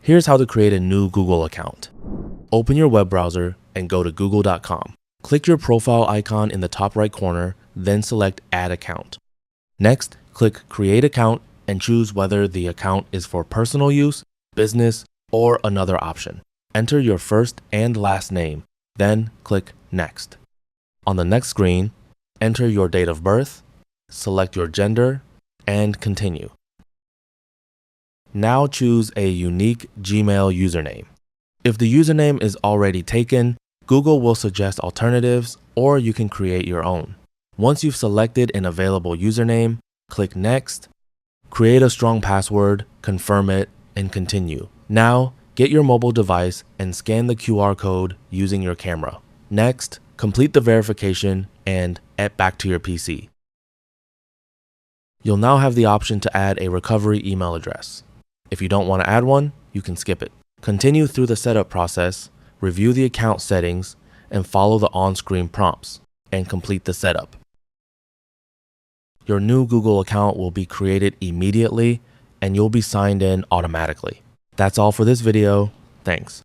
Here's how to create a new Google account. Open your web browser and go to google.com. Click your profile icon in the top right corner, then select Add Account. Next, click Create Account and choose whether the account is for personal use, business, or another option. Enter your first and last name, then click Next. On the next screen, enter your date of birth, select your gender, and continue. Now choose a unique Gmail username. If the username is already taken, Google will suggest alternatives, or you can create your own. Once you've selected an available username, click Next, create a strong password, confirm it, and continue. Now, get your mobile device and scan the QR code using your camera. Next, complete the verification and add back to your PC. You'll now have the option to add a recovery email address. If you don't want to add one, you can skip it. Continue through the setup process, review the account settings, and follow the on-screen prompts, and complete the setup. Your new Google account will be created immediately, and you'll be signed in automatically. That's all for this video. Thanks.